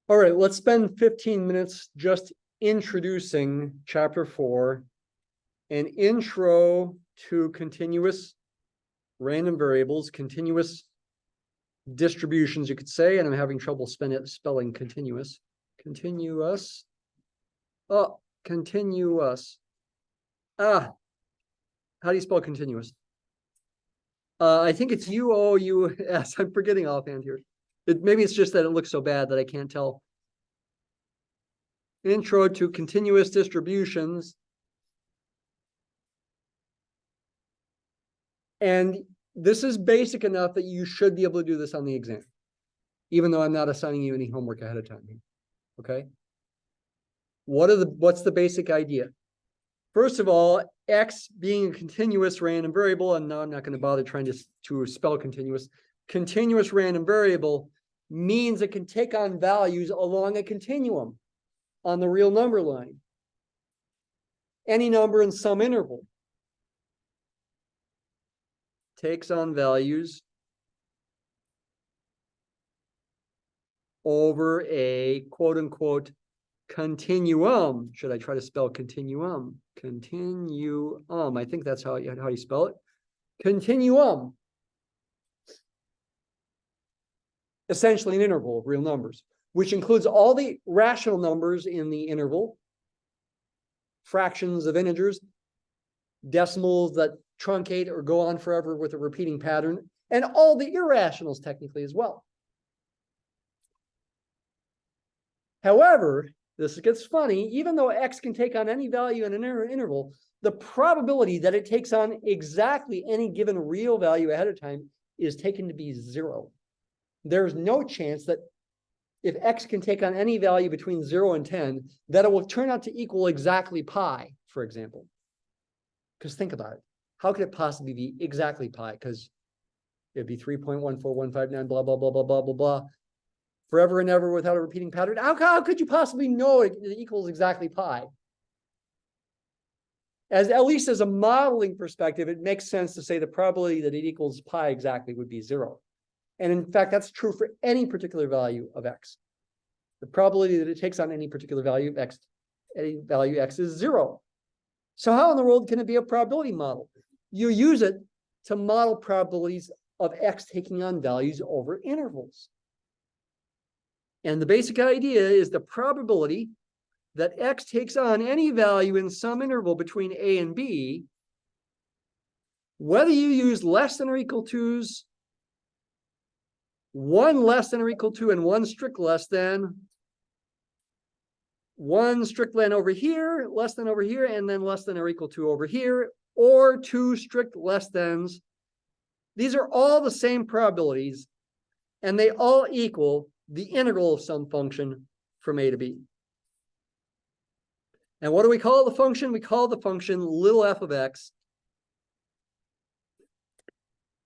All right, let's spend 15 minutes just introducing chapter 4, an intro to continuous random variables, continuous distributions, you could say, and I'm having trouble spelling continuous. Continuous. Oh, continuous. How do you spell continuous? I think it's UOUS. I'm forgetting offhand here. Maybe it's just that it looks so bad that I can't tell. Intro to continuous distributions. And this is basic enough that you should be able to do this on the exam, even though I'm not assigning you any homework ahead of time. Okay. What's the basic idea? First of all, X being a continuous random variable, and now I'm not going to bother trying to spell continuous. Continuous random variable means it can take on values along a continuum on the real number line. Any number in some interval takes on values over a quote unquote continuum. Should I try to spell continuum? Continuum. I think that's how you spell it. Continuum. Essentially an interval of real numbers, which includes all the rational numbers in the interval, fractions of integers, decimals that truncate or go on forever with a repeating pattern, and all the irrationals technically as well. However, this gets funny. Even though X can take on any value in an interval, the probability that it takes on exactly any given real value ahead of time is taken to be 0. There's no chance that if X can take on any value between 0 and 10, that it will turn out to equal exactly pi, for example. Because think about it. How could it possibly be exactly pi? Because it'd be 3.14159, blah, blah, blah, blah, blah, blah, blah. Forever and ever without a repeating pattern. How could you possibly know it equals exactly pi? At least as a modeling perspective, it makes sense to say the probability that it equals pi exactly would be 0. And in fact, that's true for any particular value of X. The probability that it takes on any particular value of X, any value X is 0. So how in the world can it be a probability model? You use it to model probabilities of X taking on values over intervals. And the basic idea is the probability that X takes on any value in some interval between A and B, whether you use less than or equal to's, one less than or equal to, and one strict less than, one strict than over here, less than over here, and then less than or equal to over here, or two strict less thans. These are all the same probabilities, and they all equal the integral of some function from A to B. And what do we call the function? We call the function little f of X.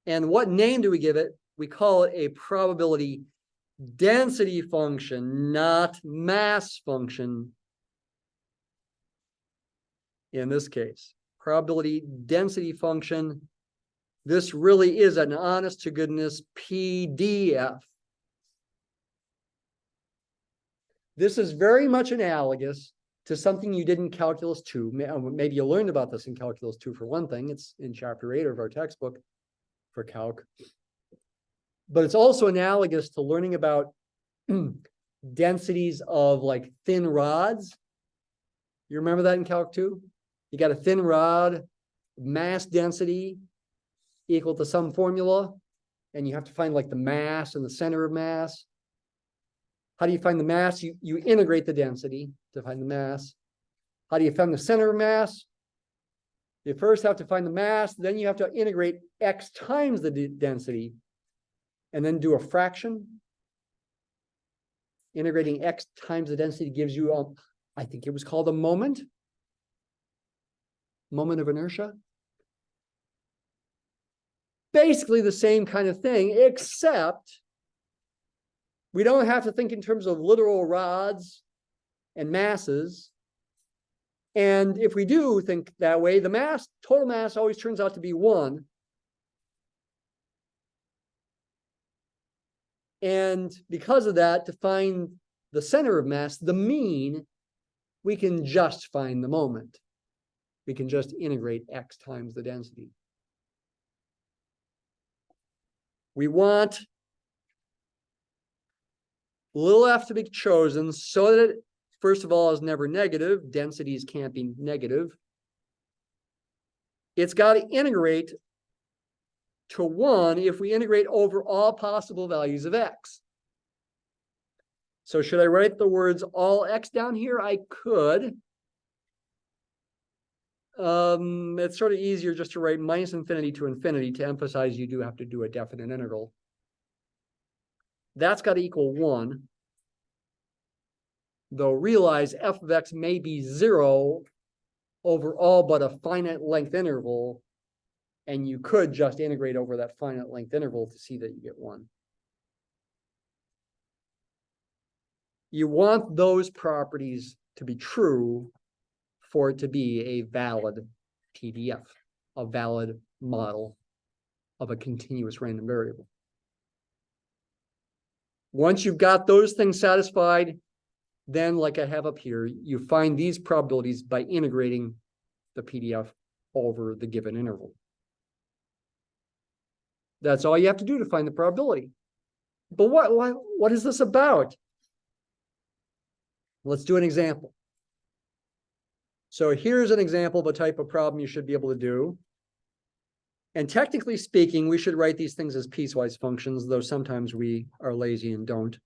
And what name do we give it? We call it a probability density function, not mass function. In this case, probability density function. This really is an honest to goodness PDF. This is very much analogous to something you did in Calculus 2. Maybe you learned about this in Calculus 2 for one thing. It's in chapter 8 of our textbook for Calc. But it's also analogous to learning about densities of like thin rods. You remember that in Calc 2? You got a thin rod, mass density equal to some formula, and you have to find like the mass and the center of mass. How do you find the mass? You integrate the density to find the mass. How do you find the center of mass? You first have to find the mass, then you have to integrate X times the density, and then do a fraction. Integrating X times the density gives you, I think it was called a moment of inertia. Basically the same kind of thing, except we don't have to think in terms of literal rods and masses. And if we do think that way, the total mass always turns out to be 1. And because of that, to find the center of mass, the mean, we can just find the moment. We can just integrate x times the density. We want little f to be chosen so that it, first of all, is never negative. Densities can't be negative. It's got to integrate to 1 if we integrate over all possible values of x. So should I write the words all x down here? I could. It's sort of easier just to write minus infinity to infinity to emphasize you do have to do a definite integral. That's got to equal 1. Though realize f of x may be 0 over all but a finite length interval, and you could just integrate over that finite length interval to see that you get 1. You want those properties to be true for it to be a valid PDF, a valid model of a continuous random variable. Once you've got those things satisfied, then, like I have up here, you find these probabilities by integrating the PDF over the given interval. That's all you have to do to find the probability. But what is this about? Let's do an example. So here's an example of a type of problem you should be able to do. And technically speaking, we should write these things as piecewise functions, though sometimes we are lazy and don't.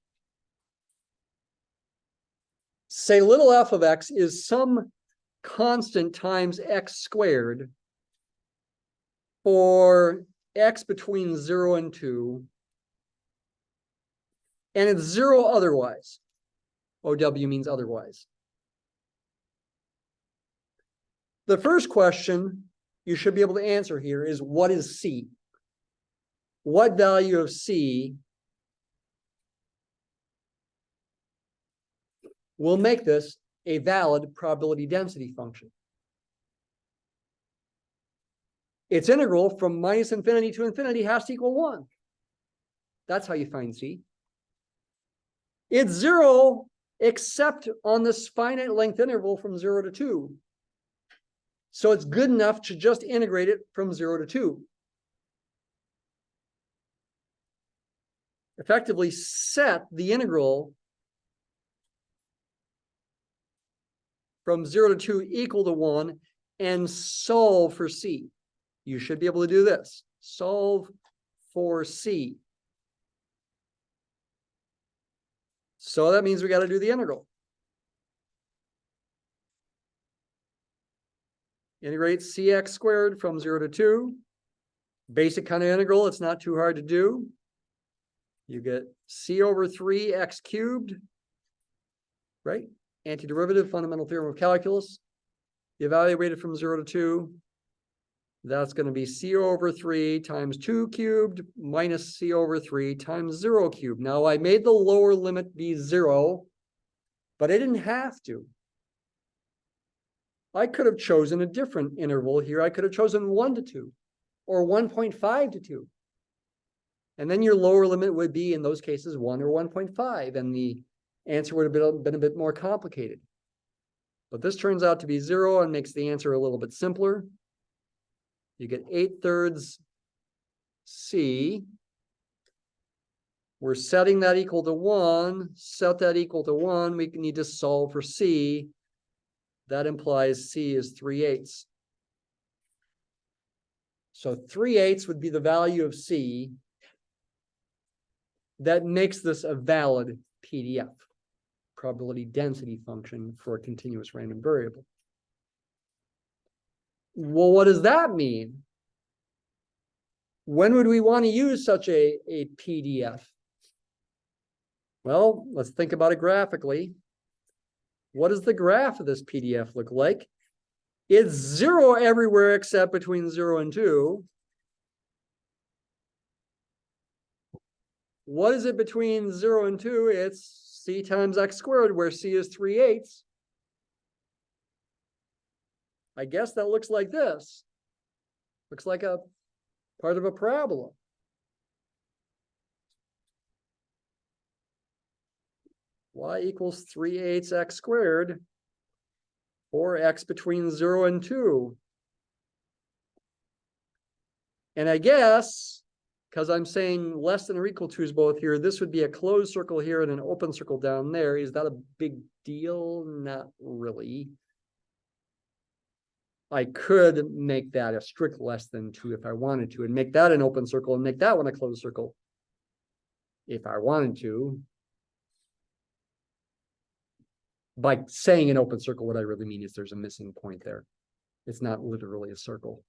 Say little f of x is some constant times x squared for x between 0 and 2, and it's 0 otherwise. OW means otherwise. The first question you should be able to answer here is, what is C? What value of C will make this a valid probability density function? Its integral from minus infinity to infinity has to equal 1. That's how you find C. It's 0 except on this finite length interval from 0 to 2. So it's good enough to just integrate it from 0 to 2. Effectively set the integral from 0 to 2 equal to 1 and solve for C. You should be able to do this. Solve for C. So that means we got to do the integral. Integrate cx squared from 0 to 2. Basic kind of integral. It's not too hard to do. You get c over 3 x cubed, right? Antiderivative, fundamental theorem of calculus. Evaluate it from 0 to 2. That's going to be c over 3 times 2 cubed minus c over 3 times 0 cubed. Now, I made the lower limit be 0, but I didn't have to. I could have chosen a different interval here. I could have chosen 1 to 2 or 1.5 to 2. And then your lower limit would be, in those cases, 1 or 1.5. And the answer would have been a bit more complicated. But this turns out to be 0 and makes the answer a little bit simpler. You get 8/3 C. We're setting that equal to 1. Set that equal to 1. We need to solve for C. That implies C is 3/8. So 3/8 would be the value of C that makes this a valid PDF, probability density function for a continuous random variable. Well, what does that mean? When would we want to use such a PDF? Well, let's think about it graphically. What does the graph of this PDF look like? It's 0 everywhere except between 0 and 2. What is it between 0 and 2? It's c times x squared, where c is 3/8. I guess that looks like this. Looks like a part of a parabola. y equals 3/8 x squared, or x between 0 and 2. And I guess, because I'm saying less than or equal to is both here, this would be a closed circle here and an open circle down there. Is that a big deal? Not really. I could make that a strict less than 2 if I wanted to, and make that an open circle and make that one a closed circle if I wanted to. By saying an open circle, what I really mean is there's a missing point there. It's not literally a circle.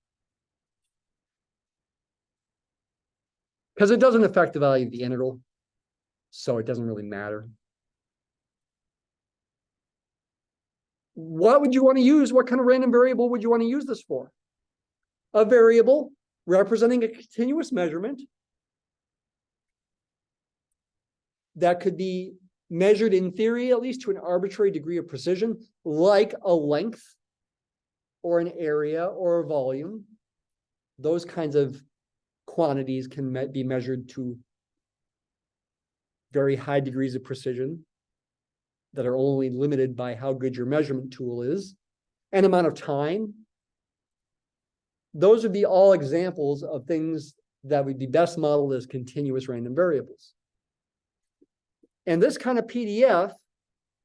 Because it doesn't affect the value of the integral, so it doesn't really matter. What would you want to use? What kind of random variable would you want to use this for? A variable representing a continuous measurement that could be measured in theory, at least to an arbitrary degree of precision, like a length or an area or a volume. Those kinds of quantities can be measured to very high degrees of precision that are only limited by how good your measurement tool is, and amount of time. Those would be all examples of things that would be best modeled as continuous random variables. And this kind of PDF,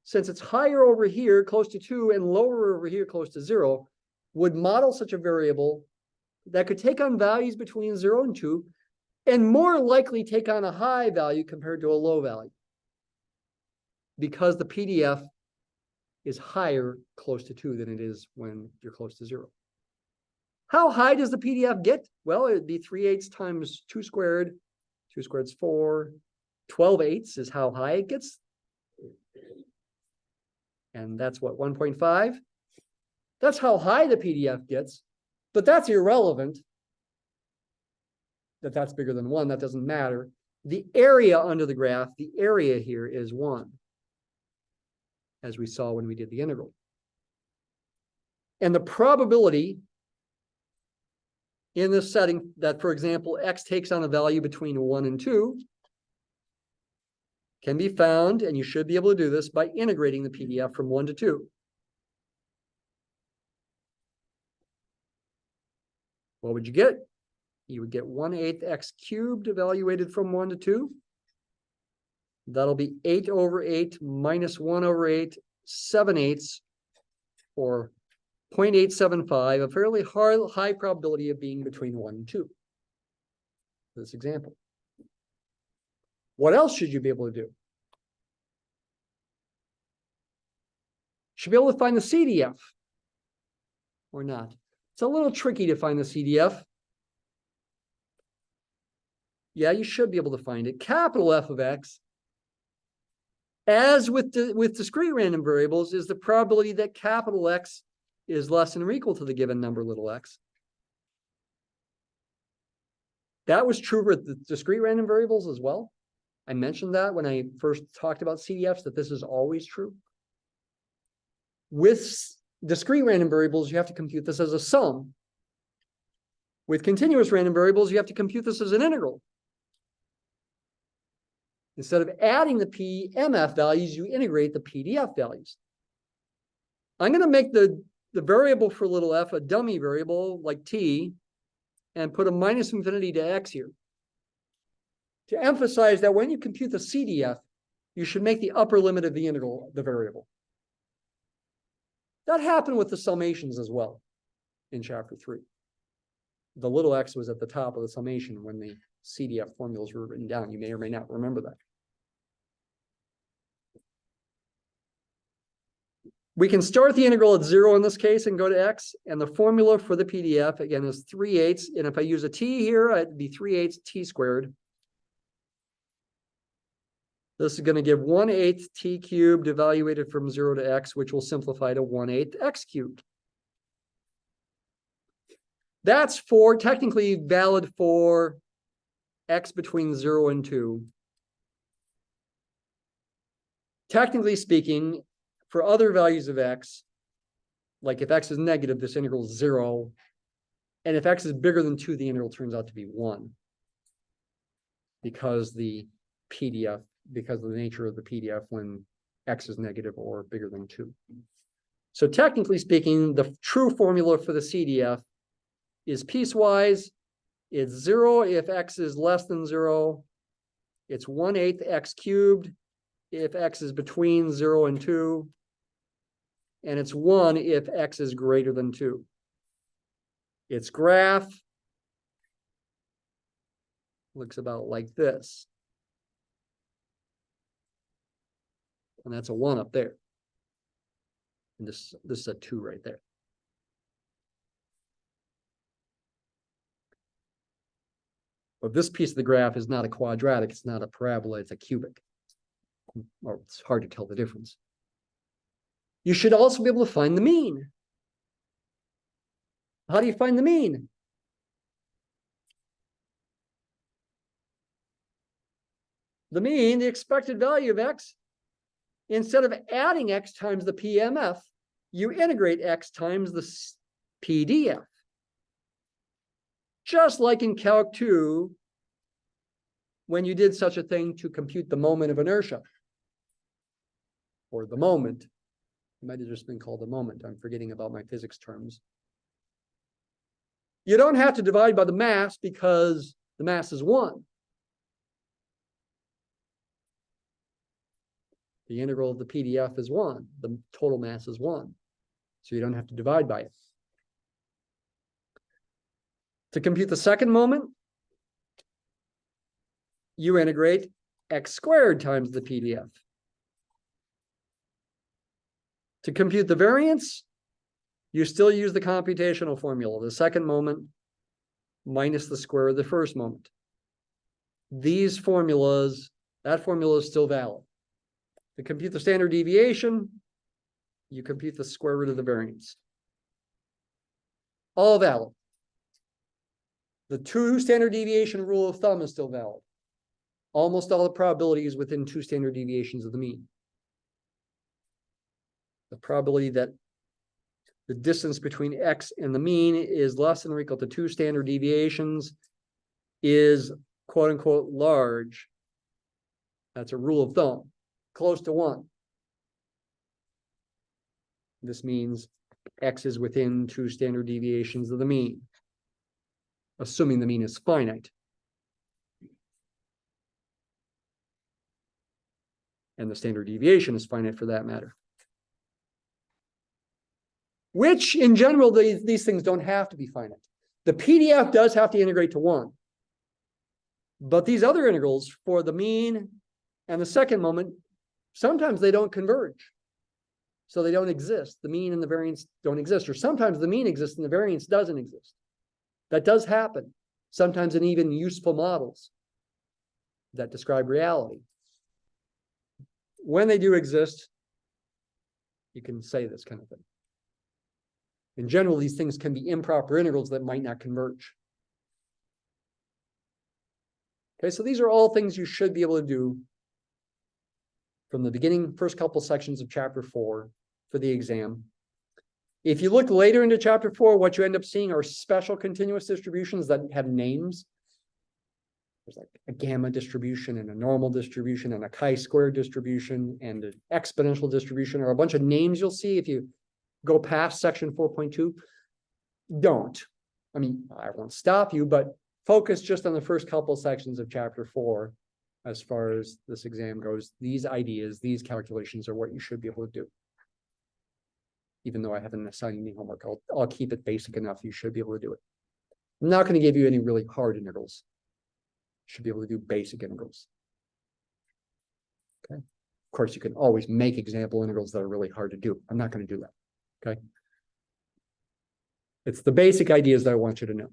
since it's higher over here, close to 2, and lower over here, close to 0, would model such a variable that could take on values between 0 and 2, and more likely take on a high value compared to a low value, because the PDF is higher close to 2 than it is when you're close to 0. How high does the PDF get? Well, it'd be 3/8 times 2 squared. 2 squared is 4. 12/8 is how high it gets. And that's what, 1.5? That's how high the PDF gets, but that's irrelevant. That's bigger than 1, that doesn't matter. The area under the graph, the area here is 1, as we saw when we did the integral. And the probability in this setting that, for example, x takes on a value between 1 and 2 can be found, and you should be able to do this, by integrating the PDF from 1 to 2. What would you get? You would get 1/8 x cubed evaluated from 1 to 2. That'll be 8 over 8 minus 1 over 8, 7/8, or 0.875, a fairly high probability of being between 1 and 2. For this example. What else should you be able to do? You should be able to find the CDF, or not. It's a little tricky to find the CDF. Yeah, you should be able to find it. Capital F of x, as with discrete random variables, is the probability that capital X is less than or equal to the given number little x. That was true for the discrete random variables as well. I mentioned that when I first talked about CDFs, that this is always true. With discrete random variables, you have to compute this as a sum. With continuous random variables, you have to compute this as an integral. Instead of adding the PMF values, you integrate the PDF values. I'm going to make the variable for little f a dummy variable like t, and put a minus infinity to x here, to emphasize that when you compute the CDF, you should make the upper limit of the integral the variable. That happened with the summations as well in chapter 3. The little x was at the top of the summation when the CDF formulas were written down. You may or may not remember that. We can start the integral at 0 in this case and go to x, and the formula for the PDF, again, is 3/8, and if I use a t here, it'd be 3/8 t squared. This is going to give 1/8 t cubed evaluated from 0 to x, which will simplify to 1/8 x cubed. That's technically valid for x between 0 and 2. Technically speaking, for other values of x, like if x is negative, this integral is 0. And if x is bigger than 2, the integral turns out to be 1. Because of the nature of the PDF when x is negative or bigger than 2. So technically speaking, the true formula for the CDF is piecewise. It's 0 if x is less than 0. It's 1/8 x cubed if x is between 0 and 2. And it's 1 if x is greater than 2. Its graph looks about like this. And that's a 1 up there. And this is a 2 right there. But this piece of the graph is not a quadratic, it's not a parabola, it's a cubic. Or it's hard to tell the difference. You should also be able to find the mean. How do you find the mean? The mean, the expected value of x, instead of adding x times the PMF, you integrate x times the PDF. Just like in Calc 2, when you did such a thing to compute the moment of inertia. Or the moment. It might have just been called a moment. I'm forgetting about my physics terms. You don't have to divide by the mass because the mass is 1. The integral of the PDF is 1. The total mass is 1. So you don't have to divide by it. To compute the second moment, you integrate x squared times the PDF. To compute the variance, you still use the computational formula, the second moment minus the square of the first moment. These formulas, that formula is still valid. To compute the standard deviation, you compute the square root of the variance. All valid. The 2 standard deviation rule of thumb is still valid. Almost all the probability is within 2 standard deviations of the mean. The probability that the distance between x and the mean is less than or equal to 2 standard deviations is quote unquote large. That's a rule of thumb, close to 1. This means x is within 2 standard deviations of the mean, assuming the mean is finite. And the standard deviation is finite for that matter. Which, in general, these things don't have to be finite. The PDF does have to integrate to 1. But these other integrals for the mean and the second moment, sometimes they don't converge. So they don't exist. The mean and the variance don't exist. Or sometimes the mean exists and the variance doesn't exist. That does happen. Sometimes in even useful models that describe reality. When they do exist, you can say this kind of thing. In general, these things can be improper integrals that might not converge. Okay, so these are all things you should be able to do from the beginning, first couple sections of chapter 4 for the exam. If you look later into chapter 4, what you end up seeing are special continuous distributions that have names. There's like a gamma distribution and a normal distribution and a chi-square distribution and an exponential distribution, or a bunch of names you'll see if you go past section 4.2. Don't. I mean, I won't stop you, but focus just on the first couple sections of chapter 4 as far as this exam goes. These ideas, these calculations are what you should be able to do. Even though I haven't assigned any homework, I'll keep it basic enough. You should be able to do it. I'm not going to give you any really hard integrals. You should be able to do basic integrals. Okay. Of course, you can always make example integrals that are really hard to do. I'm not going to do that. Okay. It's the basic ideas that I want you to know.